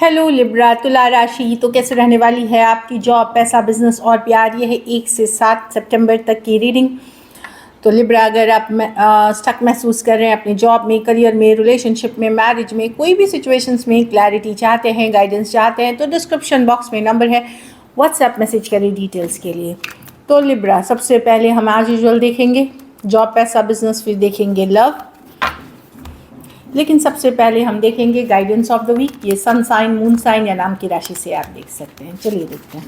Hello Libra, तुला राशि तो कैसे रहने वाली है आपकी जॉब, पैसा, बिजनेस और प्यार। ये है 1 से 7 सितंबर तक की रीडिंग। तो लिब्रा, अगर आप स्टक महसूस कर रहे हैं अपनी जॉब में, करियर में, रिलेशनशिप में, मैरिज में, कोई भी सिचुएशंस में क्लैरिटी चाहते हैं, गाइडेंस चाहते हैं, तो डिस्क्रिप्शन बॉक्स में नंबर है, व्हाट्सएप मैसेज करें डिटेल्स के लिए। तो लिब्रा, सबसे पहले हम आज यूजुअल देखेंगे जॉब, पैसा, बिजनेस, फिर देखेंगे लव। लेकिन सबसे पहले हम देखेंगे गाइडेंस ऑफ द वीक। ये सन साइन, मून साइन या नाम की राशि से आप देख सकते हैं। चलिए देखते हैं।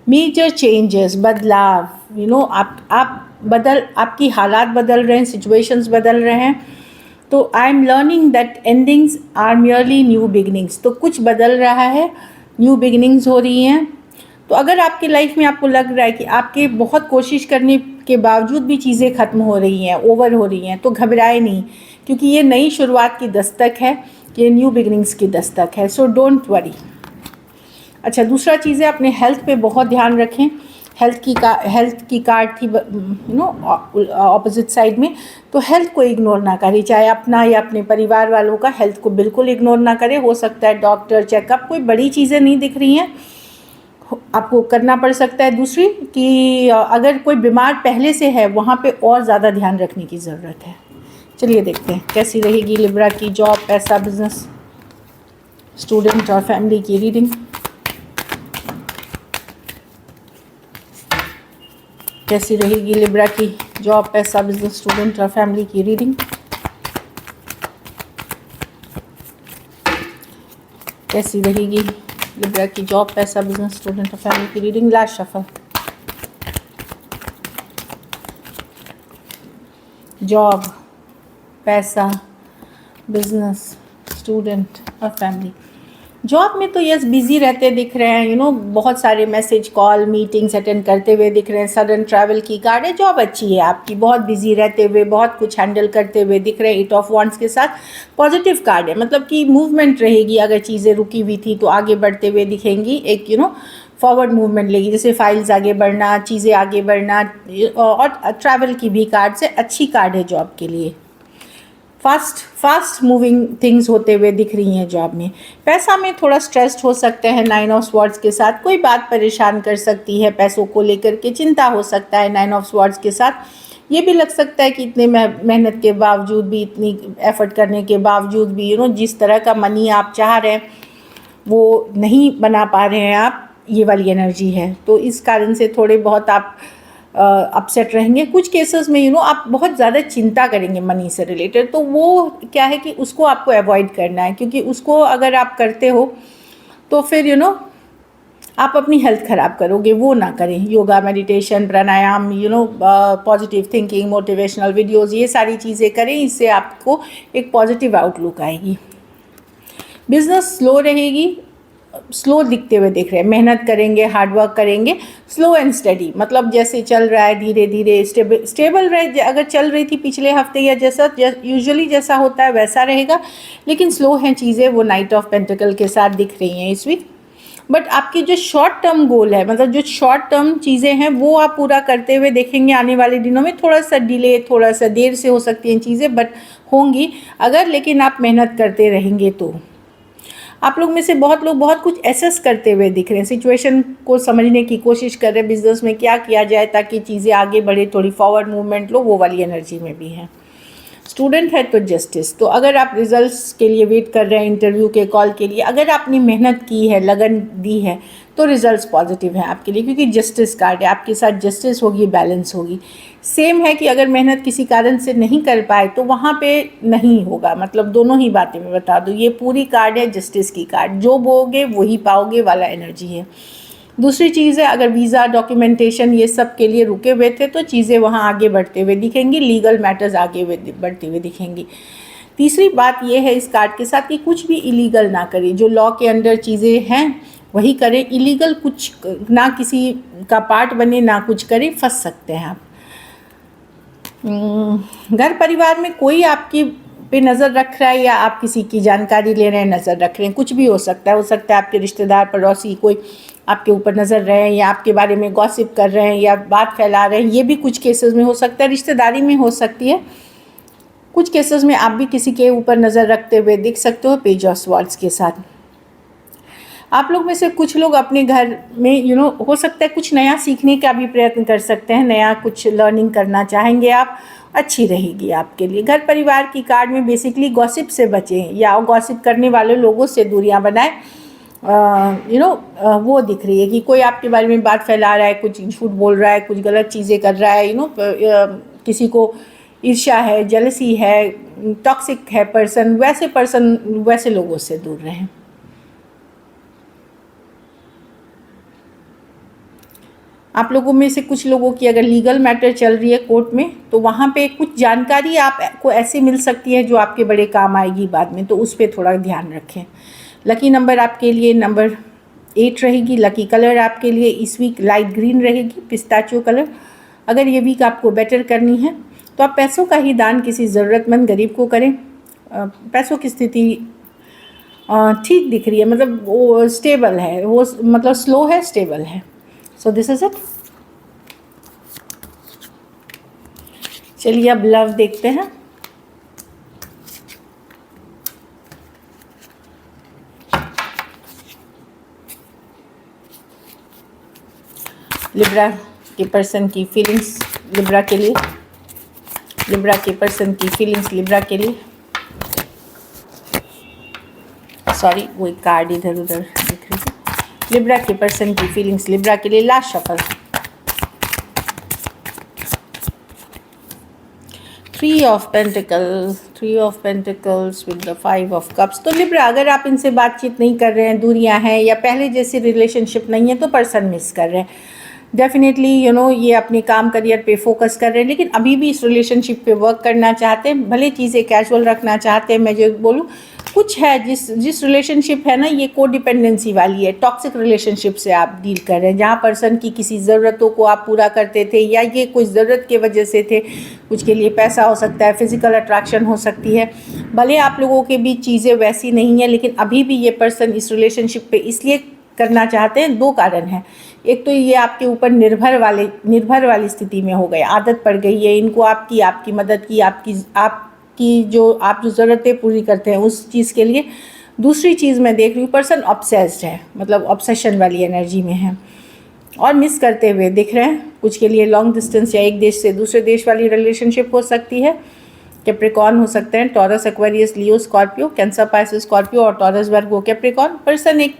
मेजर चेंजेस, बदलाव, आपकी हालात बदल रहे हैं, सिचुएशंस बदल रहे हैं। तो I am learning that endings are merely new beginnings. तो कुछ बदल रहा है, न्यू बिगिनिंग्स हो रही हैं। तो अगर आपकी लाइफ में आपको लग रहा है कि आपके बहुत कोशिश करने के बावजूद भी चीज़ें ख़त्म हो रही हैं, ओवर हो रही हैं, तो घबराए नहीं, क्योंकि ये नई शुरुआत की दस्तक है, ये न्यू बिगिनिंग्स की दस्तक है। So don't worry. अच्छा, दूसरा चीज़ है, अपने हेल्थ पे बहुत ध्यान रखें। हेल्थ की कार्ड थी ऑपोजिट साइड में। तो हेल्थ को इग्नोर ना करें, चाहे अपना या अपने परिवार वालों का। हेल्थ को बिल्कुल इग्नोर ना करें। हो सकता है डॉक्टर चेकअप, कोई बड़ी चीज़ें नहीं दिख रही हैं, आपको करना पड़ सकता है। दूसरी कि अगर कोई बीमार पहले से है, वहाँ पे और ज़्यादा ध्यान रखने की ज़रूरत है। चलिए देखते हैं कैसी रहेगी लिब्रा की जॉब, पैसा, बिजनेस, स्टूडेंट और फैमिली की रीडिंग। कैसी रहेगी लिब्रा की जॉब, पैसा, बिजनेस, स्टूडेंट और फैमिली की रीडिंग। कैसी रहेगी लिब्रा की जॉब, पैसा, बिजनेस, स्टूडेंट और फैमिली की रीडिंग। Last shuffle. जॉब, पैसा, बिजनेस, स्टूडेंट और फैमिली। जॉब में तो यस बिजी रहते दिख रहे हैं, बहुत सारे मैसेज, कॉल, मीटिंग्स अटेंड करते हुए दिख रहे हैं। सडन ट्रैवल की कार्ड है। जॉब अच्छी है आपकी, बहुत बिजी रहते हुए, बहुत कुछ हैंडल करते हुए दिख रहे हैं। 8 ऑफ वॉन्ड्स के साथ पॉजिटिव कार्ड है, मतलब कि मूवमेंट रहेगी। अगर चीज़ें रुकी हुई थी तो आगे बढ़ते हुए दिखेंगी। एक फॉरवर्ड मूवमेंट लेगी, जैसे फाइल्स आगे बढ़ना, चीज़ें आगे बढ़ना। और ट्रैवल की भी कार्ड से अच्छी कार्ड है जॉब के लिए। फास्ट मूविंग थिंग्स होते हुए दिख रही हैं जॉब में। पैसा में थोड़ा स्ट्रेस्ड हो सकते हैं 9 ऑफ स्वॉर्ड्स के साथ। कोई बात परेशान कर सकती है, पैसों को लेकर के चिंता हो सकता है 9 ऑफ स्वॉर्ड्स के साथ। ये भी लग सकता है कि इतने मेहनत के बावजूद भी, इतनी एफर्ट करने के बावजूद भी जिस तरह का मनी आप चाह रहे हैं वो नहीं बना पा रहे हैं आप। ये वाली एनर्जी है, तो इस कारण से थोड़े बहुत आप अपसेट रहेंगे। कुछ केसेस में आप बहुत ज़्यादा चिंता करेंगे मनी से रिलेटेड। तो वो क्या है कि उसको आपको अवॉइड करना है, क्योंकि उसको अगर आप करते हो तो फिर आप अपनी हेल्थ ख़राब करोगे। वो ना करें। योगा, मेडिटेशन, प्राणायाम, पॉजिटिव थिंकिंग, मोटिवेशनल वीडियोज़, ये सारी चीज़ें करें। इससे आपको एक पॉजिटिव आउटलुक आएगी। बिजनेस स्लो रहेगी, स्लो दिखते हुए दिख रहे हैं। मेहनत करेंगे, हार्डवर्क करेंगे, स्लो एंड स्टडी, मतलब जैसे चल रहा है धीरे धीरे स्टेबल रहे। अगर चल रही थी पिछले हफ्ते या यूजुअली जैसा होता है वैसा रहेगा, लेकिन स्लो हैं चीज़ें। वो नाइट ऑफ पेंटिकल के साथ दिख रही हैं इस वीक। बट आपकी जो शॉर्ट टर्म गोल है, मतलब जो शॉर्ट टर्म चीज़ें हैं, वो आप पूरा करते हुए देखेंगे आने वाले दिनों में। थोड़ा सा डिले, थोड़ा सा देर से हो सकती हैं चीज़ें, बट होंगी अगर, लेकिन आप मेहनत करते रहेंगे तो। आप लोग में से बहुत लोग बहुत कुछ एसेस करते हुए दिख रहे हैं, सिचुएशन को समझने की कोशिश कर रहे हैं, बिजनेस में क्या किया जाए ताकि चीज़ें आगे बढ़े, थोड़ी फॉरवर्ड मूवमेंट लो, वो वाली एनर्जी में भी है। स्टूडेंट है तो जस्टिस। तो अगर आप रिजल्ट्स के लिए वेट कर रहे हैं, इंटरव्यू के कॉल के लिए, अगर आपने मेहनत की है, लगन दी है, तो रिजल्ट्स पॉजिटिव हैं आपके लिए, क्योंकि जस्टिस कार्ड है। आपके साथ जस्टिस होगी, बैलेंस होगी। सेम है कि अगर मेहनत किसी कारण से नहीं कर पाए तो वहाँ पे नहीं होगा, मतलब दोनों ही बातें मैं बता दूँ। ये पूरी कार्ड है जस्टिस की कार्ड, जो बोगे वही पाओगे वाला एनर्जी है। दूसरी चीज़ है, अगर वीज़ा, डॉक्यूमेंटेशन, ये सब के लिए रुके हुए थे तो चीज़ें वहाँ आगे बढ़ते हुए दिखेंगी। लीगल मैटर्स आगे बढ़ते हुए दिखेंगी। तीसरी बात ये है इस कार्ड के साथ कि कुछ भी इलीगल ना करें। जो लॉ के अंडर चीज़ें हैं वही करें। इलीगल कुछ ना, किसी का पार्ट बने ना कुछ करें, फंस सकते हैं आप। घर परिवार में कोई आपकी पे नज़र रख रहा है या आप किसी की जानकारी ले रहे हैं, नज़र रख रहे हैं, कुछ भी हो सकता है। आपके रिश्तेदार, पड़ोसी, कोई आपके ऊपर नज़र रहे हैं या आपके बारे में गॉसिप कर रहे हैं या बात फैला रहे हैं, ये भी कुछ केसेस में हो सकता है। रिश्तेदारी में हो सकती है, कुछ केसेस में आप भी किसी के ऊपर नज़र रखते हुए दिख सकते हो पेज ऑफ स्वॉर्ड्स के साथ। आप लोग में से कुछ लोग अपने घर में हो सकता है कुछ नया सीखने का भी प्रयत्न कर सकते हैं, नया कुछ लर्निंग करना चाहेंगे आप, अच्छी रहेगी आपके लिए। घर परिवार की कार्ड में बेसिकली गॉसिप से बचें या गॉसिप करने वाले लोगों से दूरियां बनाएं। वो दिख रही है कि कोई आपके बारे में बात फैला रहा है, कुछ झूठ बोल रहा है, कुछ गलत चीज़ें कर रहा है, किसी को ईर्ष्या है, जेलसी है, टॉक्सिक है पर्सन, वैसे लोगों से दूर रहें। आप लोगों में से कुछ लोगों की अगर लीगल मैटर चल रही है कोर्ट में, तो वहाँ पे कुछ जानकारी आपको ऐसे मिल सकती है जो आपके बड़े काम आएगी बाद में, तो उस पर थोड़ा ध्यान रखें। लकी नंबर आपके लिए नंबर 8 रहेगी। लकी कलर आपके लिए इस वीक लाइट ग्रीन रहेगी, पिस्ताचियो कलर। अगर ये वीक आपको बेटर करनी है तो आप पैसों का ही दान किसी ज़रूरतमंद गरीब को करें। पैसों की स्थिति ठीक दिख रही है, मतलब वो स्टेबल है, वो मतलब स्लो है, स्टेबल है। So this is it. चलिए अब लव देखते हैं। लिब्रा के पर्सन की फीलिंग्स लिब्रा के लिए, लिब्रा के पर्सन की फीलिंग्स लिब्रा के लिए। सॉरी, वो एक कार्ड इधर उधर दिख रही थी। लिब्रा के पर्सन की फीलिंग्स लिब्रा के लिए। Last shuffle. 3 of pentacles with the 5 of cups. तो लिब्रा, अगर आप इनसे बातचीत नहीं कर रहे हैं, दूरियां हैं या पहले जैसी रिलेशनशिप नहीं है, तो पर्सन मिस कर रहे हैं डेफिनेटली। ये अपने काम करियर पे फोकस कर रहे हैं, लेकिन अभी भी इस रिलेशनशिप पे वर्क करना चाहते हैं, भले चीज़ें कैजुअल रखना चाहते हैं। मैं जो बोलूँ, कुछ है जिस रिलेशनशिप है ना, ये कोडिपेंडेंसी वाली है, टॉक्सिक रिलेशनशिप से आप डील कर रहे हैं, जहाँ पर्सन की किसी ज़रूरतों को आप पूरा करते थे या ये कुछ ज़रूरत की वजह से थे। कुछ के लिए पैसा हो सकता है, फिजिकल अट्रैक्शन हो सकती है। भले आप लोगों के बीच चीज़ें वैसी नहीं है, लेकिन अभी भी ये पर्सन इस रिलेशनशिप पे इसलिए करना चाहते हैं। 2 कारण हैं। एक तो ये आपके ऊपर निर्भर वाली स्थिति में हो गए, आदत पड़ गई है इनको आपकी मदद की, आपकी जो ज़रूरतें पूरी करते हैं उस चीज़ के लिए। दूसरी चीज़ मैं देख रही हूँ, पर्सन ऑब्सेस्ड है, मतलब ऑब्सेशन वाली एनर्जी में है और मिस करते हुए दिख रहे हैं। कुछ के लिए लॉन्ग डिस्टेंस या एक देश से दूसरे देश वाली रिलेशनशिप हो सकती है। कैप्रिकॉर्न हो सकते हैं, टॉरस, एक्वेरियस, लियो, स्कॉर्पियो, कैंसर, पाइसेस, स्कॉर्पियो और टॉरस, वर्गो, कैप्रिकॉर्न। पर्सन एक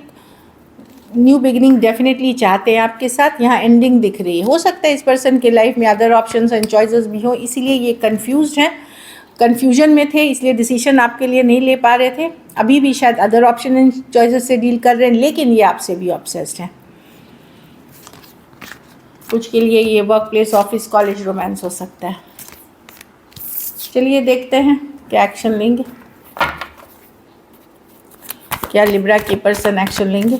न्यू बिगिनिंग डेफिनेटली चाहते हैं आपके साथ। यहाँ एंडिंग दिख रही है। हो सकता है इस पर्सन के लाइफ में अदर ऑप्शंस एंड चॉइसेस भी हो, इसीलिए ये कंफ्यूज्ड हैं, कन्फ्यूजन में थे, इसलिए डिसीजन आपके लिए नहीं ले पा रहे थे। अभी भी शायद अदर ऑप्शन एंड चॉइसेस से डील कर रहे हैं, लेकिन ये आपसे भी ऑब्सेस्ड हैं। कुछ के लिए ये work place, office, college, romance हो सकता है। चलिए देखते हैं क्या एक्शन लेंगे, क्या लिब्रा के पर्सन एक्शन लेंगे।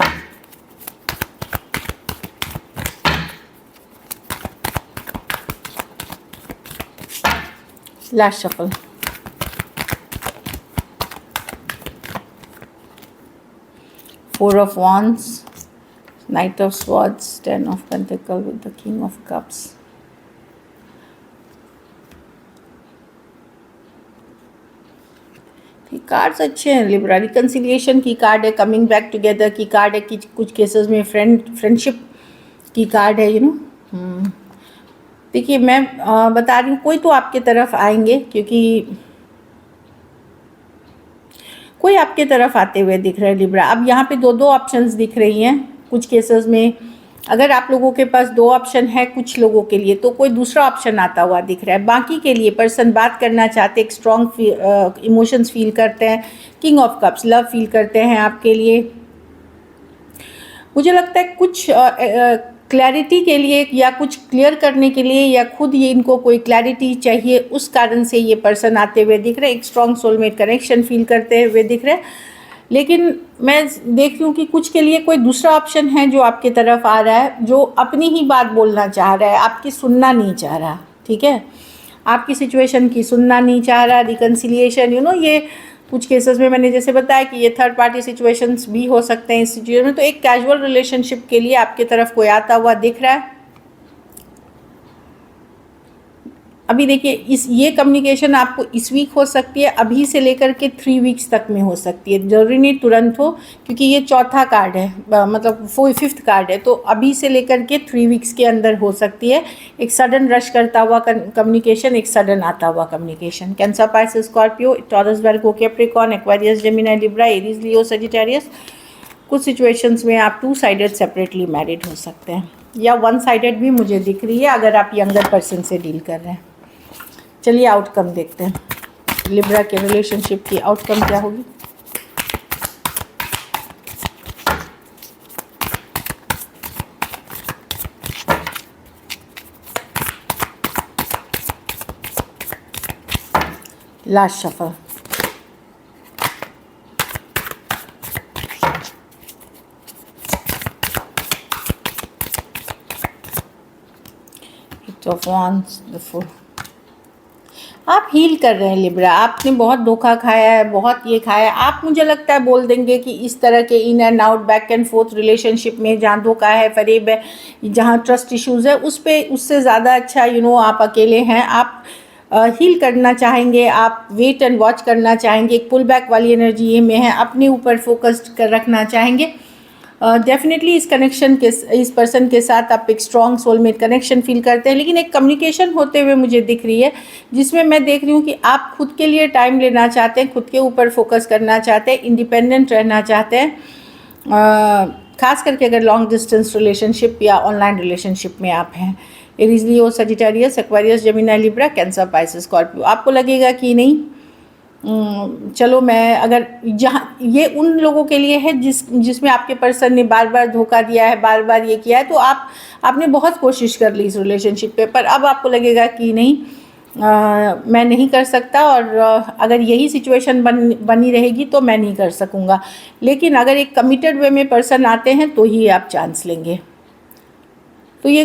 Last shuffle. Four of Wands, Knight of Swords, 10 of Pentacles with the King of Cups. Cards अच्छे हैं लिब्रा। रिकन्सिलिएशन की कार्ड है, कमिंग बैक टुगेदर की कार्ड है, कि कुछ केसेस में फ्रेंडशिप की कार्ड है। देखिए मैं बता रही हूँ, कोई तो आपके तरफ आएंगे, क्योंकि कोई आपके तरफ आते हुए दिख रहा है लिब्रा। अब यहाँ पे 2 ऑप्शंस दिख रही हैं कुछ केसेस में। अगर आप लोगों के पास 2 ऑप्शन है, कुछ लोगों के लिए तो कोई दूसरा ऑप्शन आता हुआ दिख रहा है। बाकी के लिए पर्सन बात करना चाहते, एक स्ट्रॉन्ग इमोशंस फील करते हैं, king of cups, love feel करते हैं आपके लिए। मुझे लगता है कुछ क्लैरिटी के लिए या कुछ क्लियर करने के लिए, या खुद ये इनको कोई क्लैरिटी चाहिए, उस कारण से ये पर्सन आते हुए दिख रहे हैं। एक स्ट्रॉन्ग सोलमेट कनेक्शन फील करते हुए दिख रहे हैं। लेकिन मैं देख रही हूँ कि कुछ के लिए कोई दूसरा ऑप्शन है जो आपकी तरफ आ रहा है, जो अपनी ही बात बोलना चाह रहा है, आपकी सुनना नहीं चाह रहा। ठीक है, आपकी सिचुएशन की सुनना नहीं चाह रहा। रिकन्सिलिएशन ये कुछ केसेस में मैंने जैसे बताया कि ये थर्ड पार्टी सिचुएशंस भी हो सकते हैं इस सिचुएशन में। तो एक कैजुअल रिलेशनशिप के लिए आपकी तरफ कोई आता हुआ दिख रहा है। अभी देखिए ये कम्युनिकेशन आपको इस वीक हो सकती है, अभी से लेकर के 3 वीक्स तक में हो सकती है, ज़रूरी नहीं तुरंत हो, क्योंकि ये चौथा कार्ड है, मतलब 5th कार्ड है, तो अभी से लेकर के 3 वीक्स के अंदर हो सकती है एक सडन रश करता हुआ कम्युनिकेशन, एक सडन आता हुआ communication. Cancer, Pisces, Scorpio, Taurus, Virgo, Capricorn, Aquarius, Gemini, Libra, Aries, Leo, Sagittarius. कुछ सिचुएशंस में आप 2 साइडेड सेपरेटली मैरिड हो सकते हैं, या 1 साइडेड भी मुझे दिख रही है अगर आप यंगर पर्सन से डील कर रहे हैं। चलिए आउटकम देखते हैं, लिब्रा के रिलेशनशिप की आउटकम क्या होगी। Last shuffle, of wands, the fool. आप हील कर रहे हैं लिब्रा, आपने बहुत धोखा खाया है, बहुत ये खाया है। आप मुझे लगता है बोल देंगे कि इस तरह के in and out, back and fourth relationship में जहाँ धोखा है, फरेब है, जहाँ ट्रस्ट इश्यूज़ है, उससे ज़्यादा अच्छा आप अकेले हैं। आप हील करना चाहेंगे, आप वेट एंड वॉच करना चाहेंगे, एक पुल बैक वाली एनर्जी ये में है, अपने ऊपर फोकस्ड कर रखना चाहेंगे। डेफिनेटली इस पर्सन के साथ आप एक स्ट्रॉन्ग सोलमेट कनेक्शन फील करते हैं, लेकिन एक कम्युनिकेशन होते हुए मुझे दिख रही है, जिसमें मैं देख रही हूँ कि आप खुद के लिए टाइम लेना चाहते हैं, खुद के ऊपर फोकस करना चाहते हैं, इंडिपेंडेंट रहना चाहते हैं। खास करके अगर लॉन्ग डिस्टेंस रिलेशनशिप या ऑनलाइन रिलेशनशिप में आप हैं। Aries, Leo, Sagittarius, Aquarius, Gemini, Libra, Cancer, Pisces, Scorpio. आपको लगेगा कि नहीं चलो मैं अगर जहाँ ये उन लोगों के लिए है जिसमें आपके पर्सन ने बार बार धोखा दिया है, बार बार ये किया है, तो आपने बहुत कोशिश कर ली इस रिलेशनशिप पे, पर अब आपको लगेगा कि नहीं मैं नहीं कर सकता, और अगर यही सिचुएशन बनी रहेगी तो मैं नहीं कर सकूँगा। लेकिन अगर एक कमिटेड वे में पर्सन आते हैं तो ही आप चांस लेंगे। तो ये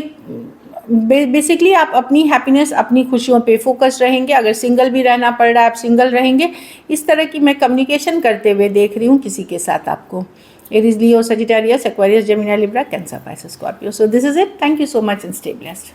बेसिकली आप अपनी हैप्पीनेस, अपनी खुशियों पे फोकस रहेंगे। अगर सिंगल भी रहना पड़ रहा है आप सिंगल रहेंगे। इस तरह की मैं कम्युनिकेशन करते हुए देख रही हूँ किसी के साथ आपको। Aries, Leo, Sagittarius, Aquarius, Gemini, Libra, Cancer, Pisces, Scorpio. So this is it. Thank you so much and stay blessed.